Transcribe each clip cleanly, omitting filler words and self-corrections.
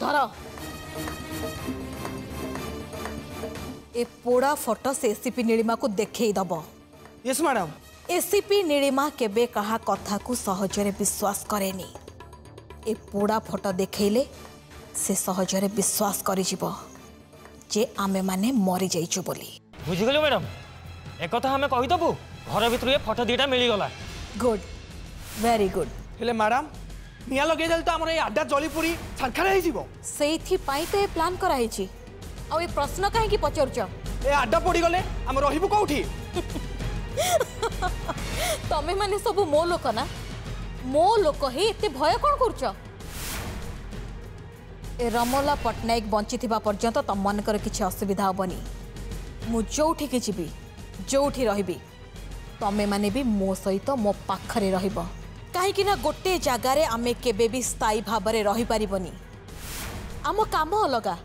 धर ए पोड़ा फोटो से एसीपी नीलिमा को देखई दब। Yes madam. एसीपी नीलिमा केबे कहा कथा को सहजरे विश्वास करेनी। ए पोड़ा फोटो देखैले से सहजरे विश्वास करि जिवो जे आमे माने मरी जाइछु बोली। बुझी गलो मैडम एक कथा हमें कहि दबु घर भितर ये फोटो दीटा मिली गला। Good very good. हेले मैडम निया लगे देल तो हमर ए अड्डा जली पूरी छरखर हे जीवो। सेथि पाई तो ए प्लान करा हिची। आ ए प्रश्न काहे की पचरछ? ए अड्डा पड़ी गले हम रहिबु कोठी? तमे माने सब मो लोक ना मो लोक ही एते भय कोन करछ? ए रमला पटनायक बंची थिबा पर्यंत तम मनकर किछि असुविधा होबनी। मु जोठी के जीवी जोठी रहिबी तमे माने भी मो सहित मो पाखरे रहिबो। काहे कि ना गोटे जगारे आमे केबे भी स्थायी भाबरे रहि परिबनी। आम काम अलगा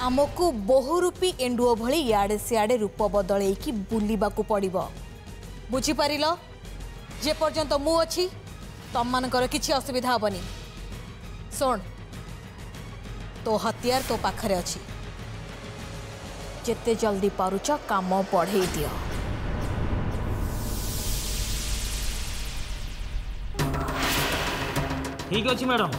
आमको बहुरूपी एंडुओ भली याडे सियाडे रूप बदले की बुलिबा को पड़िबो। बुझी पारिलो? जे पर्यंत मु अछि तम मानकर किछि असुविधा होबनी। सुन तो हथियार तो पाखरे अछि जेते जल्दी पारुच काम बढ़े दियो। ठीक अछि मैडम।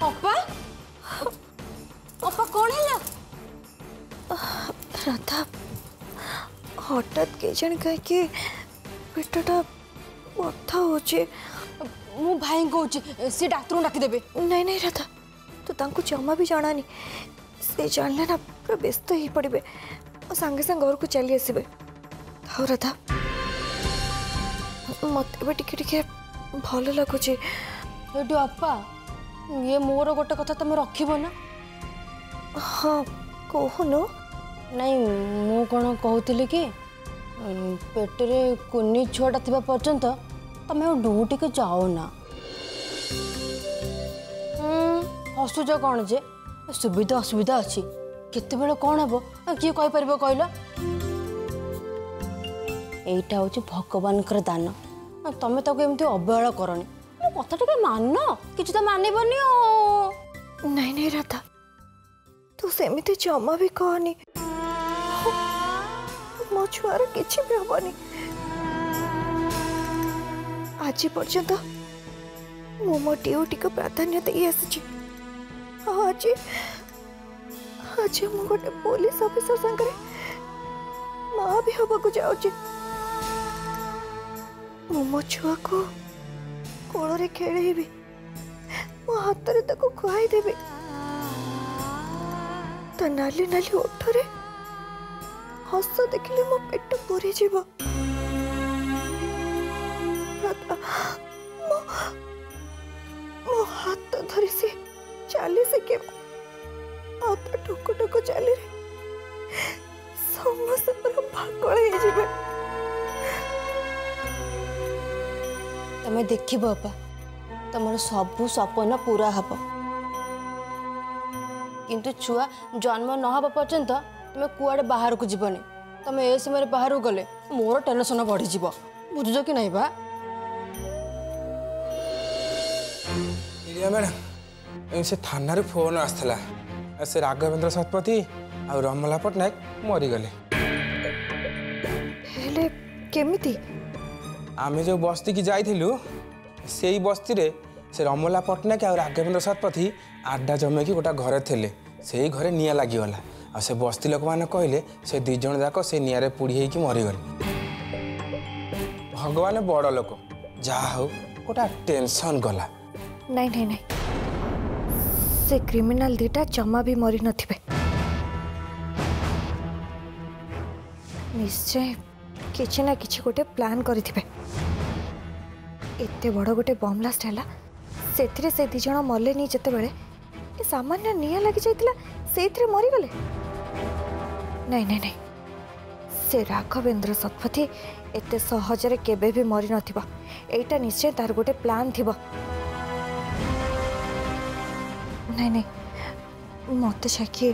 अपा अपा कौन है? राधा हठात के जन कह के पेटटा बथा होचे। मु भाई कहूँ सी डाक्तर डाकी देबे। नहीं नहीं राधा तो तांको जमा भी जानानी से जानले ना पूरा व्यस्त ही पड़े और सांगे सांग घर को चली आसबे। हाँ राधा मत टिके टिके भल लगुच। अपा ये मोर गोटे कथा तुम रखिब ना? हाँ कहन। नहीं मु कौन कहूली कि पेटरे कुनी छुआटा थिबा पर्यंत तमे ड्यूटी के जाओ ना। हसुच कौन जे सुविधा असुविधा अच्छी केते बेले कौन हम किए कहि परबो कहलो? एटा होची भगवान कर दान तमे ताको एमती अवहेला करनी। कथा टिके मान किछ तो मानिबनी। नहीं नहीं राधा तू सेमिति जमा भी कहनी मो छुआर किछि भी हबनी। आज पर्यंत मो मो ड्यूटी को प्राधान्य दे आसी। आज आज मु गोटे पुलिस ऑफिसर संगे माँ भी हवा को जाऊँ। मो छुआ को कोଳରେ खेळेबी मो हाथ ताको खुआई देबी ता नाली नाली ओठरे हस देखिले मो पेट पूरी जीव। मो हाथ धरी से चाली से के ठोको ठोको चाली रे समस्त पर भागल हे जीवे। तमे देखिब अपा तमर सबू सपन पूरा हब किंतु छुआ जन्म न हवा पर्यंत तुम कुआडे बाहर को जीवनी। तुम ए समय बाहर गले मोर टेंशन बढ़ी जीव। बुझुज कि नहीं बा? मैडम से थाना फोन आसला से राघवेंद्र शतपथी आ रमला पटनायक मरीगले। हेले केमिति? आमे जो बस्ती की जाइथिलु से ही बस्ती रे से रमला पटनायक आ राघवेंद्र शतपथी आड्डा जमेकी गोटा घरे थे से ही घरे निया लागिगला। आ से बस्ती लोक मैंने कहले से दुई जन जाक से निआरे पुड़ी होइकी मरीगले। भगवान बड़ लोक जहा हो गोटा टेंशन गला। नहीं नहीं नहीं से क्रिमिनल दीटा जमा भी मरी नथिबे। निश्चय किछि ना किछि गोटे प्लान करिथिबे। एते बड़ गोटे बम ब्लास्ट हैला सेथिरे से दी जण मरले नी जते बेले ए सामान्य निया लागि जाइतिला सेथिरे मरी गले। नहीं नहीं नहीं से राघवेंद्र शतपथी एते सहजरे केबे भी मरी नथिबा। एटा निश्चय तार गोटे प्लान थिबा। नहीं नहीं मत जाके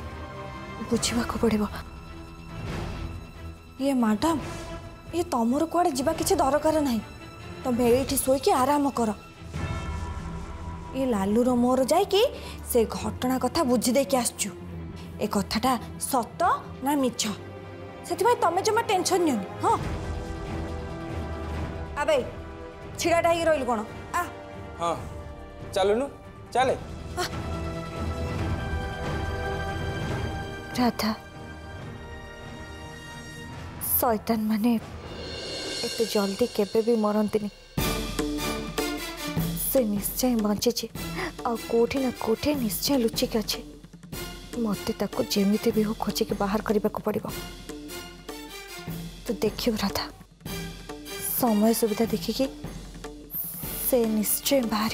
बुझा पड़ो। ये मैडम ये तुमर कुआडे जीवा किसी दरकार नहीं तुम ये शोक आराम कर। ये लालूर मोर जाइकी से घटना कथा बुझी देकी आसचु ए कथाटा सत ना मिछ से तुम जमा टेंशन नियनि। हाँ अबे छिड़ाटा ही रही कौन आ हाँ चलुनु चले। राधा शैतान माने एते जल्दी केबे भी मरंतिनी। से निश्चय बंची आ कोठी ना कोठी निश्चय लुचिक अच्छे। मते ताको जेमिति भी हो खोजी के बाहर करने को पड़िबो। तो देखियो राधा समय सुविधा देखिकी से निश्चय बाहर।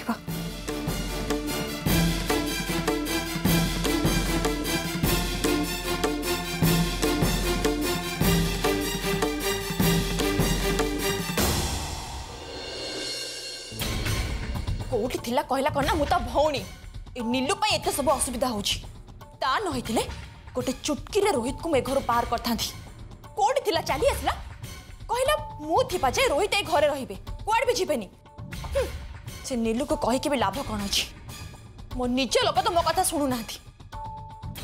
कोठी थिला कहला कना मु ता भौणी ए नीलू पई एते सब असुविधा होची ता न होइतिले गोटे चुटकी रे रोहित को मे घर पार करथांती। कोठी थिला चाली आसला कहला मु थिपा जे रोहित ए घरे रहिबे कुआड भी जिबेनी। से नीलू को कहि के भी लाभ कोन अछि। मो निज लोक तो मो कथा सुनु नाथी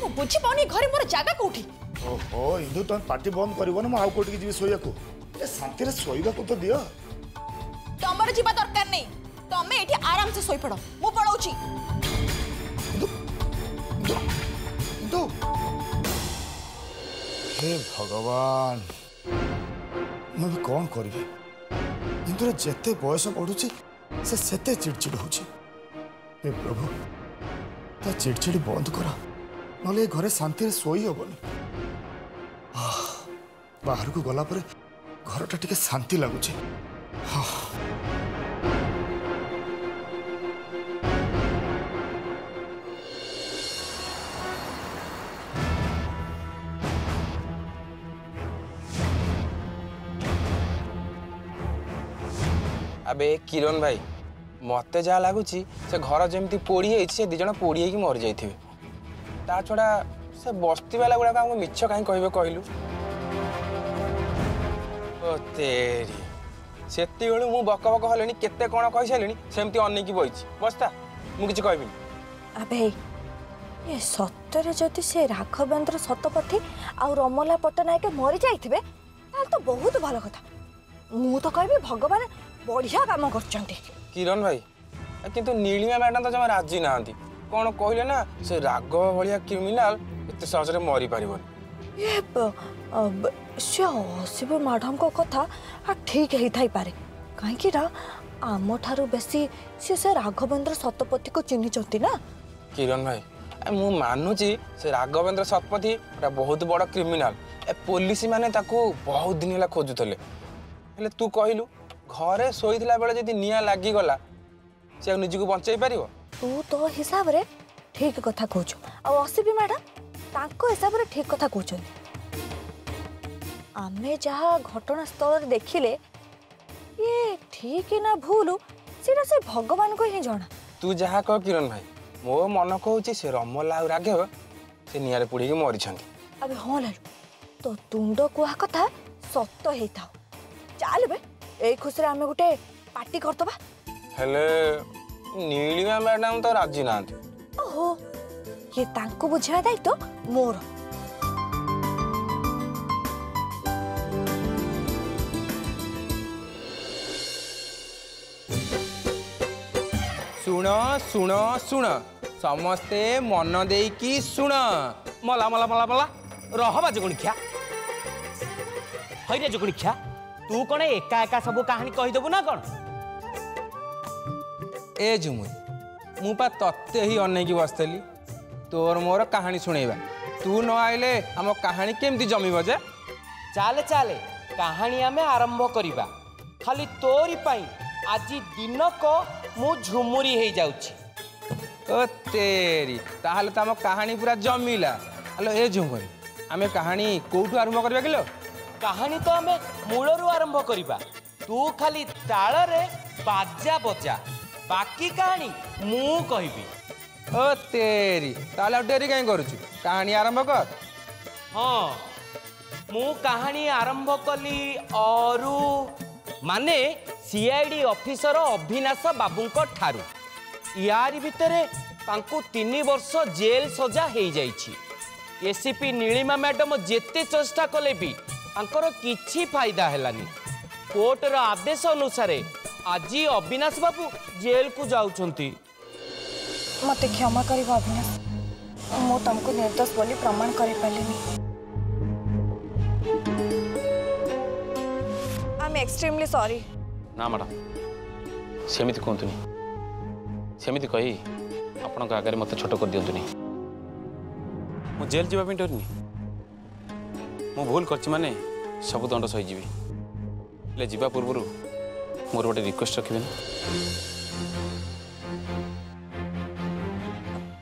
मु बुझी पाउनी घरे मोर जागा कोठी। ओहो इंदु तुम पार्टी बंद करबो ना आउ कोठी जीवी सोया को ए शांति रे सोइबा को तो दियो। तमर जीवा दरकार नहीं तमे एठी आराम से सोई पड़ो मु पळौची। इंदु हे भगवान मैं भी कौन करी। इंदुर जेते बयस बढ़ुची से सेते चिड़चिड़ होची। हे प्रभु ता चिड़चिड़ी बंद कर नले घरे शांति रे सोई हबनी। बाहर को गला पर घरटा टिके शांति लगुची। अबे किरण भाई मते जा लगुच से घर जमी पोड़ी से दिज पोड़ी मरी जाइए। ता छड़ा से बस्ती वाला गुड़ाक हमको मिछ कहीं कहे कहलु तेरी से मु बक बक हले केते कौन कही सारे सेमती अनेक बही बस्ता मुझे कहबी। अबे ये सतरे जदि से राघवेंद्र शतपथी आ रमला पट्टनायक मरी जाइथिबे ताल तो बहुत भल कथा। मु तो कहबी भगवान बढ़िया काम करचंती। किरण भाई किंतु नीलिमा मैडम तो जमा राजी ना कौन कहले ना से राघव भाया क्रिमिनाल एत सहज मरी पार। ये से अशिव मैडम को कथा ठीक ही थाई पारे कहीं आम ठारू बेसी से राघवेंद्र शतपथी को चिन्हिचंती ना। किरण भाई मु मानुची से राघवेंद्र शतपथी बहुत बड़ क्रिमिनाल ए पुलिस माने ताको बहुत दिन है खोजुले हेले तू कहलु घरे शोला बेले जदि निया लागिगला से निज को बचाई पार। तू तो हिसाब रे ठीक कथा कहूँ आ अशिवी मैडम तांको हिसाब रे ठीक कथा कहते। आमे जहाँ घटनास्थल देखिले ये ठीक ना भूल से भगवान को ही जना। तू जहाँ कह किरण भाई मो मन कहूँ से रमला और राघव से निआरे पुड़ी मरी। अबे हाँ लालू तो तुंड कुआ कथा सत ही था। चल बे ए खुशी आम गोटे पार्टी करदबा। हेले नीलिमा मैडम तो राजी ना। ओहो ये तांको बुझा दायित्व मोर। सुण सुण सुण समस्ते मन देकी सुण। मला मला मला मला रहबा जोगुणिया हईरे जोगुणिया तू कौन एका एका सब कहानी कहीदेबू ना कौन। ए झुमुरी मुपा तत्ते ही अनेक बसली तोर मोर कहानी शुणेबा। तू न आइले आम कहानी केमती जमीब जे। चाले चाले कहानी आमे आरंभ करिबा खाली तोरी पाई आज दिन को मु झुमुरी हो जाउची। ओ तेरी ताहले तो आम कहानी पूरा जमीला। हेलो ए झुमुरी आमे कहानी कोठू आरंभ करबा किलो। कहानी तो आमे मूलरू आरंभ करिबा तू खाली ताल रे बाजा बजा बाकी कहानी मु कहबी। ओ तेरी ताले डेरी कहीं करुचु कहानी आरंभ कर। हाँ मु कहानी आरंभ कली अरु माने सीआईडी ऑफिसर अभिनाश बाबूंको ठारू यारी भितरे तांको 3 वर्ष जेल सजा हो जाइछि। एसीपी नीलिमा मैडम जेते चेष्टा कले भी तांकर किछि फायदा हेलानी। कोर्टर आदेश अनुसार आज अविनाश बाबू जेल को जाउछंती। मते क्षमा करिबो अविनाश, मु तुमको निर्दोष बोली प्रमाण करि पालिनी। I am extremely sorry. ना मैडम सेमिति कहतुनि, सेमिति कही आपण आगे मत छोट कर दिंतुनि। मु जेल जावा डरनी, मु भूल करछि माने सब दंड सही जीवी। ले जीवा पूर्व मोर गोटे रिक्वेस्ट रखिबे ना।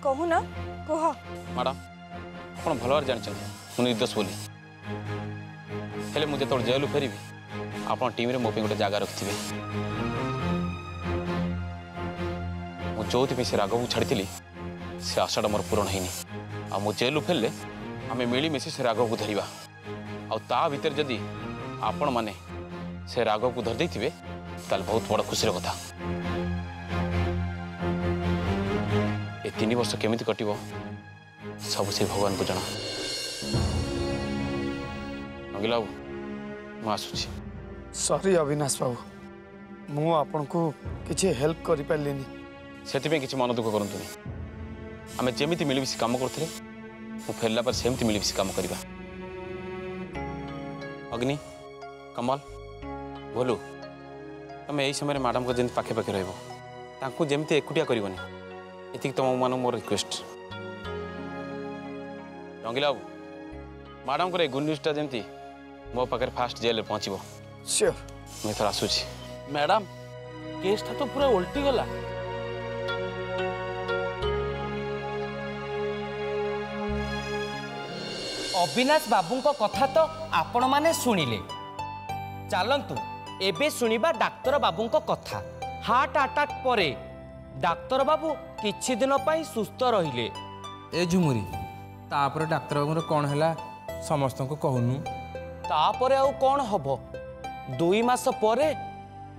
कहू ना कह। मैडम आपण भल भाव जान मु निर्दोष बोली हेले मुझे तो जेल फेरबी आप टीम रे मो पे गोटे जगह रखिथे। मु जो से राग को छाड़ी से आशाटा मोर पूरण होनी। आ मु जेल फेरले आम मिलमिशि से राग को धरवा आ भितर जदि आपण माने से राग को धर देथिबे ताल बहुत बड़ खुशी कथा। ए 3 वर्ष केमिति कटिबो सब से भगवान को जना। मंगिला बाबू आसुची। सॉरी अविनाश बाबू, मु आपन को किछि हेल्प करि पालिनी। सेति किसी मन दुख करतुनि। आम जमी मिलमिशि कम करते मु फेरला पर सेमती मिलमिशि कम करवा। अग्नि कमल भोलू तुम यही समय मैडम को जमी पाखे पाखे रही जमी एकुटिया करनी ये तुम मान मोर रिक्वेस्ट। रंगीला बाबू मैडम को गुड न्यूज़टा जमी मो पाखे फास्ट जेल पहुँचब। श्योर मुझे थोड़ा आसूची। मैडम केसटा तो पूरा उल्टी गला। अविनाश बाबू कथा तो आपण माने सुनिले। चलतु एबे सुनिबा डाक्तर बाबू कथा। हार्ट अटैक परे डाक्तर बाबू किछि दिन पई सुस्थ रहिले। ए झुमुरी तापर डाक्तर बाबू कौन है समस्त को कहूनु। तापरे आउ कौन हबो 2 मास परे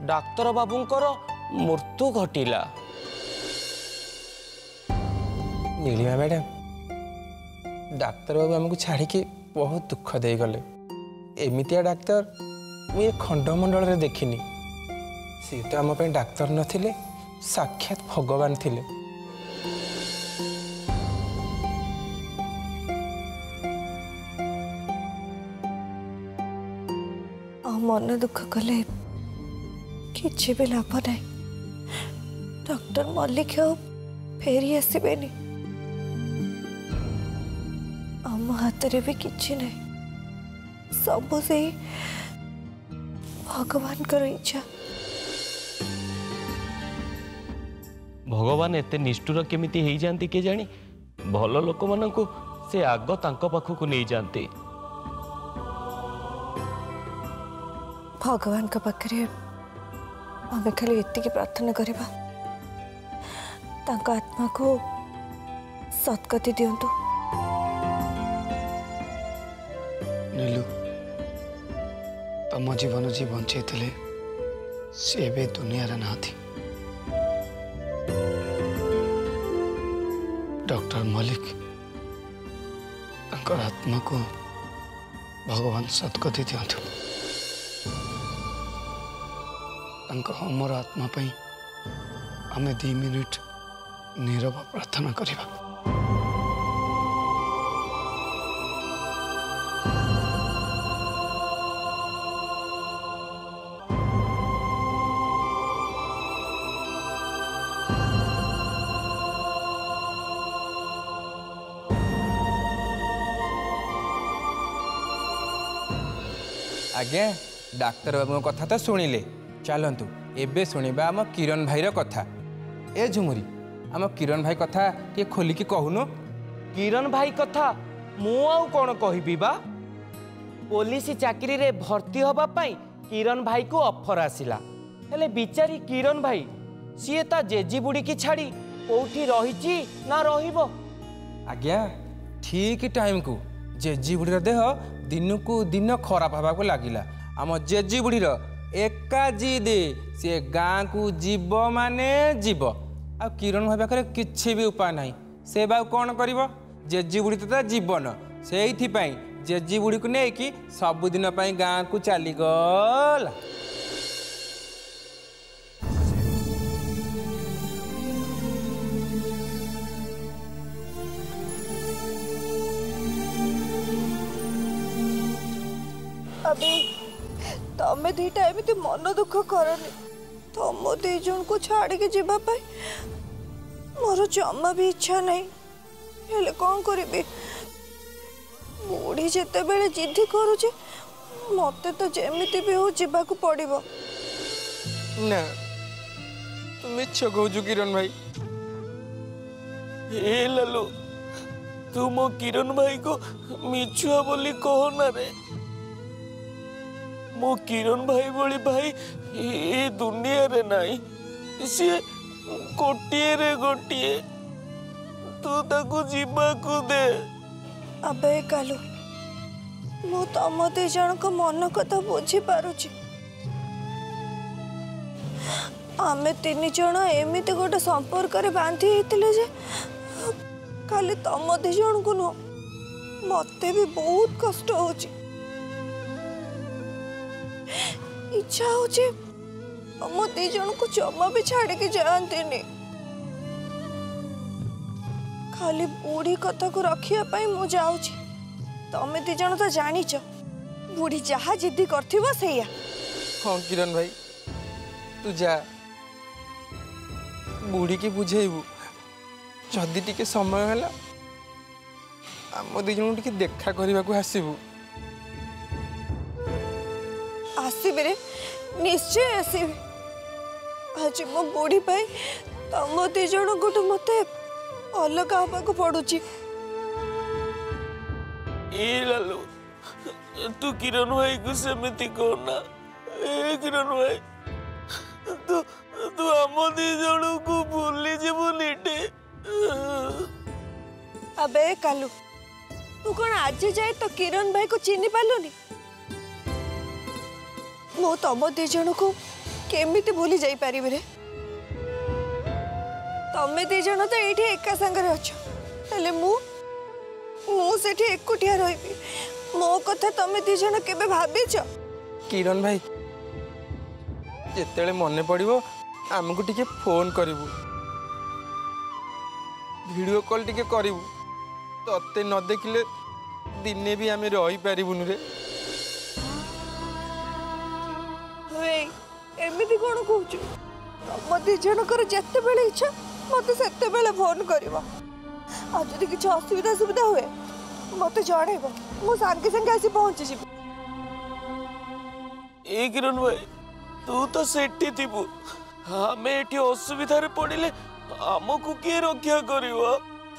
डाक्तर बाबूंकर मृत्यु घटिला। नीलिमा मैडम डाक्तर बाबू आमको छाड़ी के बहुत दुख दे गले। एमितिया डाक्तर मुझे खंडमंडल रे देखिनी। सी तो आम डाक्तर नथिले साक्षात भगवान थिले। मन दुख कले किसी भी लाभ ना। डॉक्टर मल्लिक फेरी आसबेनी। आम हाथ रे भी किछि नहीं, सब से भगवान कर इच्छा। भगवान एते निष्ठुर केमिति हेई जानती के जानी। भल लोक मानकु से आग तांको पाखकु नहीं जानते। भगवान का पाखरे आमे खाली एतिकी प्रार्थना करिबा तांका आत्मा को सत्गति दियंतु। नीलू तम जीवन जी बंचे सी ए दुनिया रे ना थी। डॉक्टर मलिक तांकर आत्मा को भगवान सत्गति दियंतु। अमर आत्मा पई आमे 2 मिनिट नीरव प्रार्थना करिबा। आज्ञा डाक्तर बाबू कथा तो शुणिले। चलतु एबे सुनिबा आम किरण भाईर कथा। ए झुमुरी आम किरण भाई कथा टे खोलिकी कहूनु। किरण भाई कथा मु आउ कौन कहबी बा। पुलिस चाकरी रे भर्ती होबा पाई किरण भाई को ऑफर आसिला। हेले बिचारी किरण भाई सीए ता जेजी बुड़ी की छाड़ी कोठी रहिची ना रहिबो। आज्ञा ठीक टाइम को जेजी बुढ़ीर देह दिन को दिन खराब हवा को लगिला। आम जेजी बुढ़ीर एका जिद सी गाँ को जीव माने जीव। आ किरण भाई पाखे किसी भी उपाय नहीं। से बा कौन कर जेजी बुढ़ी तो जीवन से जेजी बुढ़ी को लेकिन सबुदिन गाँ को चलीगला। अबे तमे दीटा एमती मन दुख करनी। तुम दी जन को छाड़ के जीवा पाई मोर जमा भी इच्छा नहीं। हेले कौन करी बुढ़ी जिते बेले जिद्दी करुचे मते तो जेमिति भी हो जीवा को पड़िबो। ना तू मिछ कहू किरण भाई। ए लालू तू मो किरण भाई को मिछुआ बोली कहो ना रे। मो किरण भाई बोली भाई ए दुनिया रे नहीं सी गोटिए रे गोटिए तू ताकू जीवा को दे। अबे कालू मु तम दी जन को मन कथा बुझी पारुची। आमे तीन जन एमिति गोटे संपर्क रे बांधी हेतिले जे खाली तम दी जन को न मते भी बहुत कष्ट होची। इच्छा होची तम दी जन को जमा भी छाड़ के जानते खाली बुढ़ी कथा को रखिया पाई मु जाउची। तमे दी जन तो जानिच बुढ़ी जहा जिद्दी करथिबो सेया। हाँ किरण भाई तू जा बुढ़ी की बुझेबू जदि टिके समय है आम दी जन टिके देखा करने को आसबू। आसबे रे निश्चय आसबे। आज मो बुढ़ी पाई तम दी जन गोटे मते अलग हवा को पड़ुची। ए लालू तू किरण भाई को सेमिति कहना। ए किरण भाई तू तू आम दी जन को भूली जीवु नीटे। अबे कालू तू कौन आज जाए तो किरण भाई को चिन्ह पालुनी। मो तम दी जन को केमिति भूली जाई पारिबे रे। तमे दी जन तो एठी एका संगरे अछ हेले मु सेठी एकुटिया रहिबी। मो कथा तमे दी जन केबे भाबिछ? किरण भाई जेतेले मने पड़िबो आमको टिके फोन करिवु वीडियो कॉल टिके करिवु। तते न देखिले दिने भी आमे रही पारिबुनु रे। वे एमिति कोन कहूछु? तम दी जनकर जेते बेले इच्छा मते सेते बेले फोन करिवो। आ जदि किछ असुविधा सुविधा हुए मते जणेबो मु संगे संगे आसी पहुंची जिबो। ए किरण भाई तू तो सेठी थिबु हमें एठी असुविधा रे पड़िले हमको के रक्षा करिवो?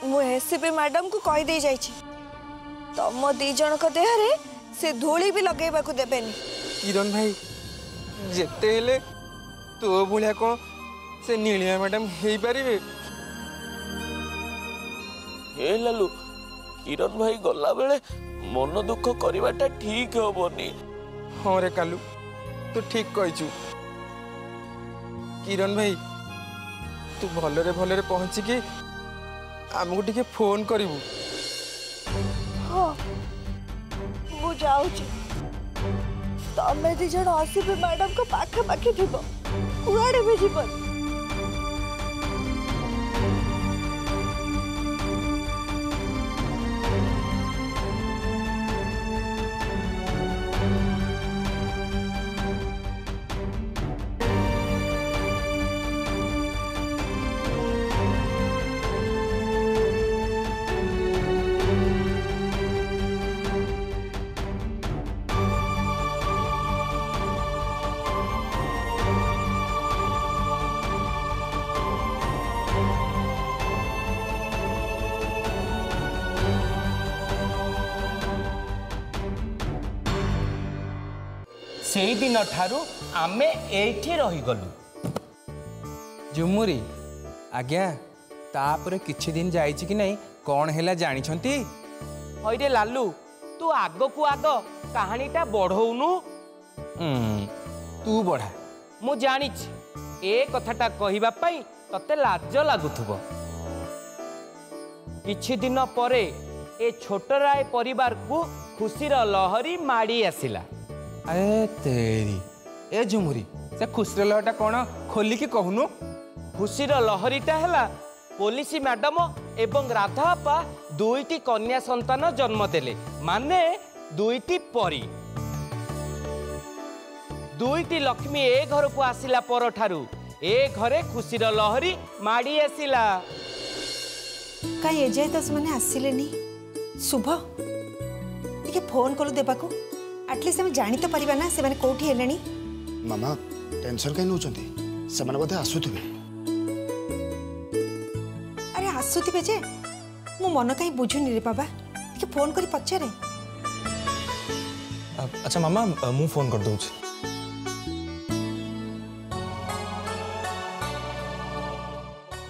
मु एसपी मैडम को कहि दे जाई छी तम दी जन को देह रे से धूली भी लगेबा को देबेनी। किरण भाई जेते हेले तो भलिया कोन से नीलिया मैडम हेई पारिबे? हे लालू किरण भाई गला बेले मन दुख करिवाटा ठीक होबनी। हाँ रे कालू तू ठीक कहिचु। किरण भाई तू भलरे पहुँचिकी आमको टिके फोन करिवु। हाँ मु जाउची तमे दी जन आसीबे मैडम को पाखे पाखे थिबो कुआडे भी जीवन। से दिन ठारू आमे एठी रही गलु। झुमुरी आज्ञा तापर किछि दिन जाइछि कि नहीं कौन हैला जानिछंती? हईरे लालू तू आग को आग कहानीटा बढ़ौनु। तू बढ़ा। मु जानिछि ए कथाटा कहिबा पई तते लाज लागुथुबो। किछि दिन परे ए छोट राय परिवार को खुशीर लहरी माड़ी आसिला। अरे तेरी ए झुमुरी से खुशीर लहरटा कौन खोली की कहूनु? खुशीर लहरीटा हैला पुलिस मैडम एवं राधापा दुईटी कन्या संतान जन्म देले, माने दुईटी परी। दुईटी लक्ष्मी ए घर को आसिला पर ठारू ए घरे खुशीर लहरी माड़ी आसिला। कहीं एजाए तो से आसिले शुभ टे फोन कलु देवाक आटलिस्ट आम जानी तो पारिबा ना से कोठी हेलेनी। मामा टेंशन कहीं नौचंती से बोधे आसुथिबे। अरे आसुथिबे जे मो मन कहीं बुझुनी रे बाबा टे फोन करी पचारे। अच्छा मामा मु फोन कर दूँ।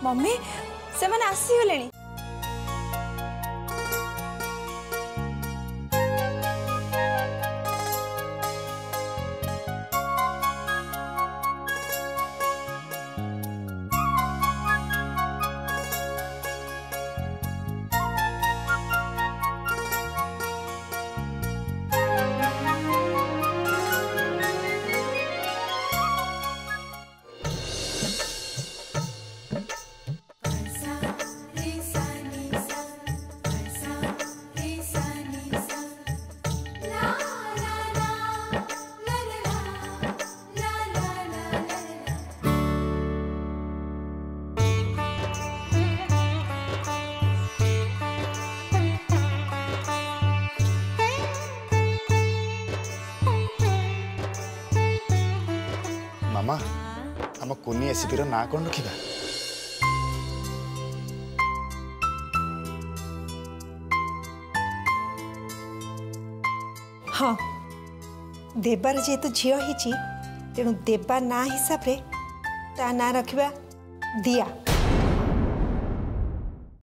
मम्मी से माने आसी गलेनी। मामा आम कुनी एसीपी ना कौन रखा? हाँ देवार जेहेतु झील होती तेणु देवा ना हिसाब से ता ना रखा दिया।